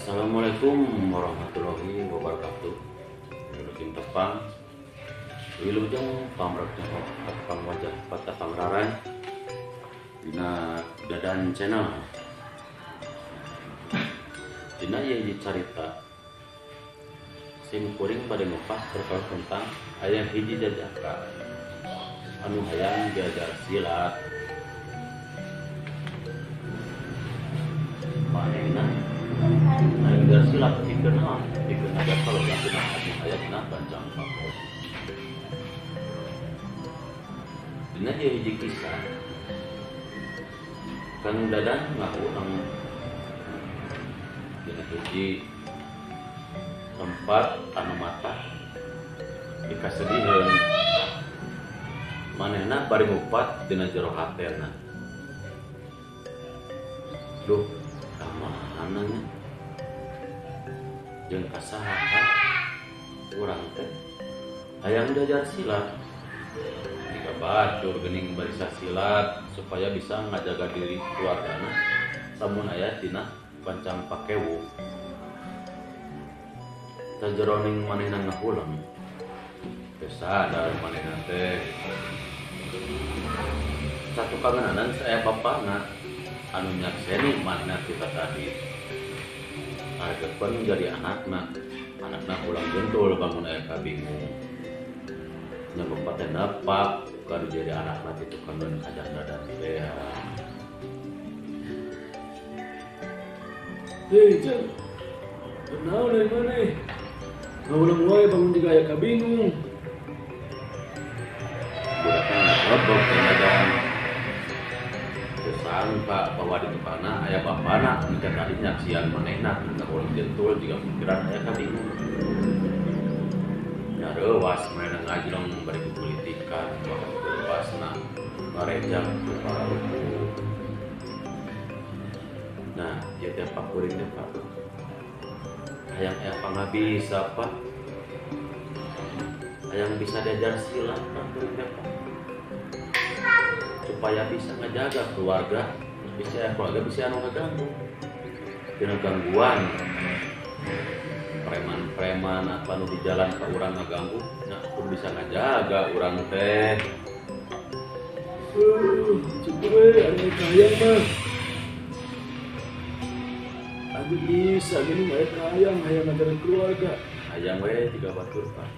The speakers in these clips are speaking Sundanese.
Assalamualaikum warahmatullahi wabarakatuh. Nurusin tepang wilujeng pamrek tepang wajah patah pangraran dina Dadan channel. Dina ieu carita sim kuring bade ngupas terkait tentang aya hiji jajaka anu hayang diajar silat. Manehna ajar silat dikenal aja kalau yang kena anu ayatna bancang pakai. Dina ieu hiji kisah Kang Dadan ngaurang dina hiji tempat anu mata dikasediheun manehna bari ngupat dina jero hatena. Duh, kamana nya? Jeung kasaha urang teh hayang diajar silat. Jika batur geuning barisa silat supaya bisa ngajaga diri keluargana samun aya tina pancang pakewu. Tajeroning manehna ngapulang geus sadar manehna teh satu kangenanan saya bapana anu nyakseni manehna kita tadi argeun jadi anakna ulang gentul bangun aya kabingung nya bapak teh nepak kanu jadi anakna kitu kanun kajang Dadan teh. Hei, Cang. Kenal dari mana? Ngaulang wae bangun juga aya kabingung. Budakna ngobok teh Dadan. Sangka bahwa di tepana aya bapana nikah tadi nyaksian manehna tina ulang gentul juga pikiran aya kabingung. Nya reuwas manehna ngajlong bari politikan bahwa reuwasna ngarejang ku para ruku. Nah, ieu teh Pak kuring teh Pak. Hayang aya pangabisa Pak. Hayang bisa diajar silat Pak kuring teh Pak. Supaya bisa ngejaga keluarga, bisa anu ngeganggu. Dina gangguan preman-preman apa nu di jalan ka urang ngaganggu, nya kudu bisa ngajaga urang teh. Cukup anu kayang mah. Abi bisa gini aya kayang hayang ngajaga keluarga. Hayang we tiga batur Pak.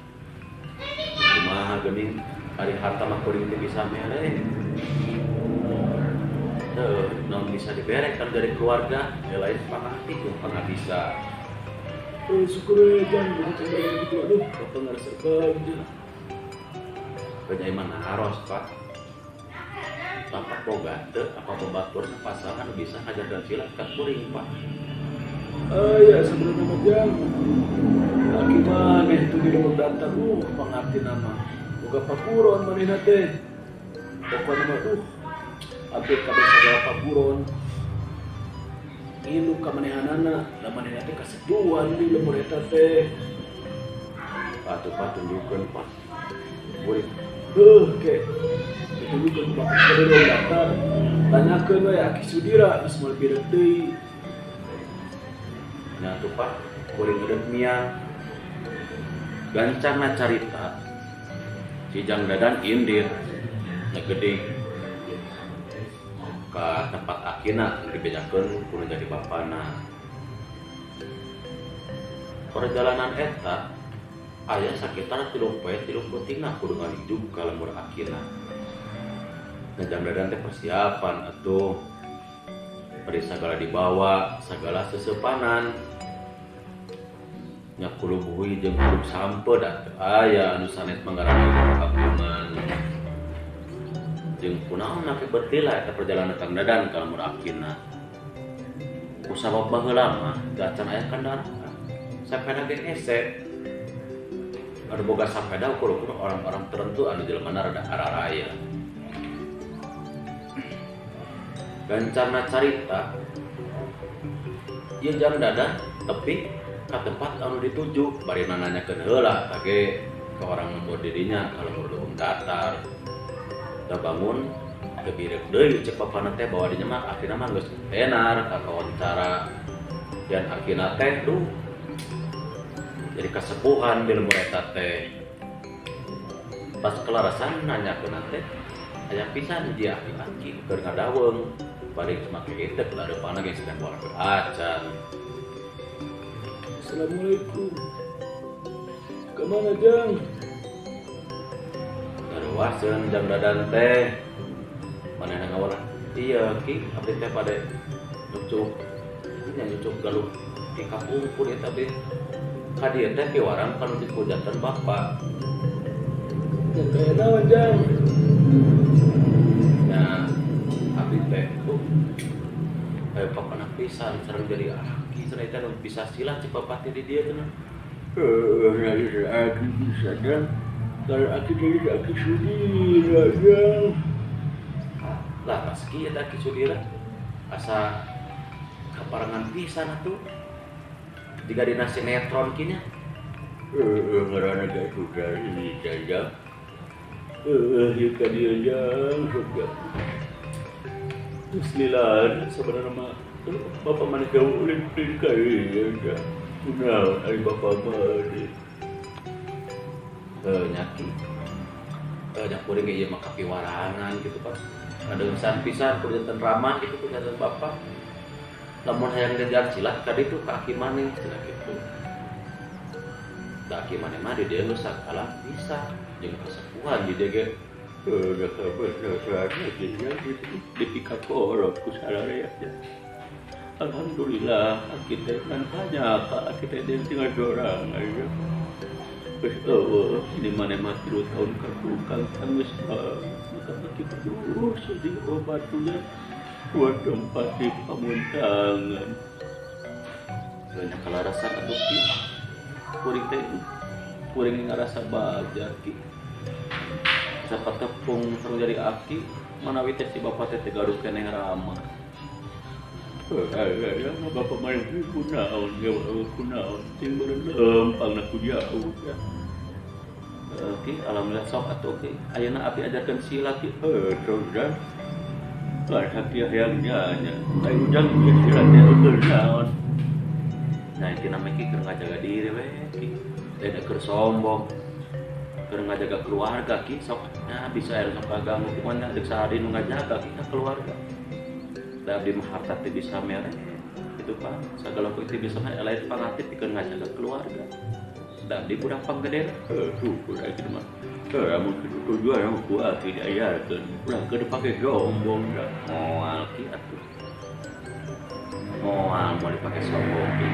Kumaha geuning ari harta mah kuring teh bisa mere. Non bisa diberek kan dari keluarga, ya lain pangakti tuh pangabisa. Syukur ya Jang, bukan cendera gitu aduh, bapak ngerasa kerja. Kerja mana harus Pak? Bapak boga teh apa pembatur pasangan bisa ngajaga silat kan kuring Pak. Ya sebenarnya mah Jang. Laki maneh tuh di luar datang, pangabdi nama. Boga pakuron manehna teh. Pokoknya mah hampir kabeh sagala paburon ilu ka manehanana da manehna teh kaseduan di lemur eta teh Patu tunjukkeun Pak. murid ke ditunjukkeun Pak kabeh datar tanyakeun we Aki Sudira geus moal birek deui. Nya tuh Pak, kuring eudeut miang gancangna carita si Jang Dadan indir ngegeding ka tempat akina dibejakeun kudu jadi bapana. Perjalanan eta aya sakitar 30 pentingna kudu ngalijuk ka lembur akina. Nah, Jang Dadan teh persiapan atuh. Bari sagala dibawa, sagala sesepanan. Nya kudu buhi jeung kudu sampeu da aya anu sanes manggarana kagungan. Jeung kunaon na bertila eta perjalanan Kang Dadan ka lemur akina. Kusabab baheula mah dacan aya kendaraan. Sapeda ge hese. Anu boga sapeda ukur orang-orang tertentu anu jelemana rada araraya. Gancarna carita ieu Jang Dadan tepi ka tempat anu dituju bari nanyakeun heula kage ka orang lembur didinya ka lembur datar. Da bangun kebirek deui cek bapana teh bawa dinya mah akhirna mah geus tenar ka kawancara yang akhirnya teh tuh jadi kesepuhan di lemur eta teh pas kelarasan nanya ke nate aya pisan dia aki-aki keur ngadaweng balik semakin itu kelar depan lagi sedang bola acan. Assalamualaikum. Kemana Jang? Ngaruaseun jam dadan teh manehna ngawala iya ki abdi teh pada nyucuk nya nyucuk galuh di kapungkur eta teh kadieu teh kiwarang kalau dipujatan bapak Yang kayak naon Jang? ya abdi teh tuh kayak papa anak pisan sareng jadi aki cenah eta nu bisa silah cek bapak teh di dieu cenah Dari aki bisa Jang. Kalau aki jadi aki sudira Jang. lah pas kieu eta ki sudira asa kaparangan pisan atuh jika dina sinetron kinya Ngarana gak sudah ini Jang. Jika dia Jang sudah. Bismillah sebenarnya mah bapak mana jauh oleh kaya Jang. Kenal dari bapak mah nyaki nyak kuring ieu mah kapiwarangan gitu Pak ada urusan pisan kuliatan ramah gitu kuliatan bapak lamun hayang jajan silat tadi tuh kaki maneh cenah gitu kaki maneh mah di dieu geus sakala bisa jeung kesepuhan di dieu ge udah kebenaran aja gitu dipikap orang kusarare ya. Alhamdulillah kita kan banyak kita tinggal dorang aja. Terus ini mana mati 2 tahun ketukang tangis maka kita terus di obatnya buat tempat di pamuntangan. banyak kelarasan atuh ki kuring teh kuring ngarasa bajar ki sapat tepung terus jadi aki manawi teh si bapak teh gaduh keneh ramah Ya, bapak main kunaon, ya kunaon, tinggal lempang nak jauh ya. Oke, alhamdulillah sok atuh oke. Ayeuna abi ajarkeun sila ki. Sudah. Lah dia yang nyanyi. Ayo jangan istilahnya kunaon. Nah, itu namanya ki keur ngajaga diri we ki. Teu keur sombong. Keur ngajaga keluarga ki sok nya bisa aya sok kaganggu kumaha deuk sahari nu ngajaga kita keluarga. Da abdi mah harta teh bisa mere. Itu Pak, sagala ku teh bisa mah lain pangatip pikeun ngajaga keluarga. Da abdi budak panggede. Syukur aja mah. Kamu tujuan yang kuat tidak ayatkan. Ulah ke dipakai sombong dah. Moal ki atuh. Moal mau dipakai sombong ki.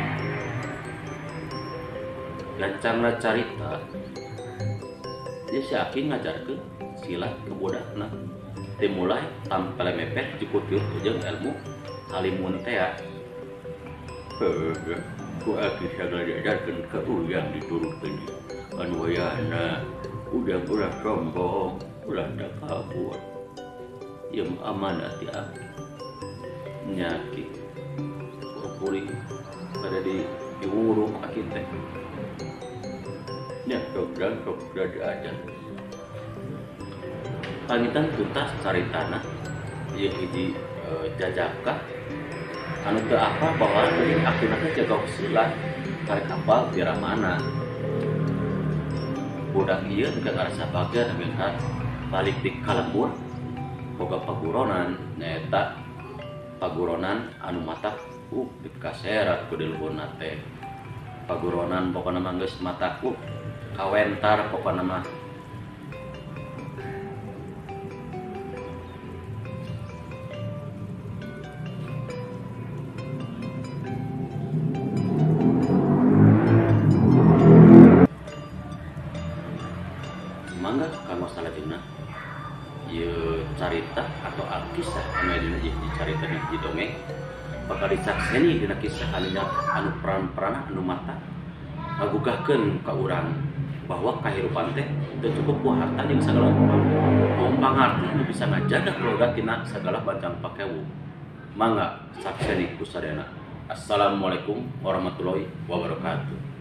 Gancangna carita. Dia si Aki ngajarkeun silat ke budakna. Teh mulai tampil mepet cukup jeung ilmu alimun teh ya. Ku aki sagala diajarkeun ka uyang diturutkeun anu wayahna udah sombong ulah da kabur. Ieu amanat ti aki. Nyaki. Kuring pada diuruk aki teh. Nya sok diajar. Pangitan tuntas caritana ieu hiji jajaka anu teu apa bahwa akhirna teh jaga silat karek apal biar mana budak ieu teu ngarasa bahagia melihat balik di kalembur boga paguronan nyaeta paguronan anu mata dikaserat ku di luhurna teh paguronan pokona mah geus mataku kawentar pokona mah mangga kanggo salajengna ieu carita atau alkisah anu aya dina carita di dongeng bakal disakseni dina kisah anu peran-peran anu mata ngagugahkeun ka urang bahwa kahirupan teh teu cukup ku harta jeung sagala rupa mung pangarti anu bisa ngajaga keluarga tina sagala bancang pakewu mangga sakseni ku sadayana. Assalamualaikum warahmatullahi wabarakatuh.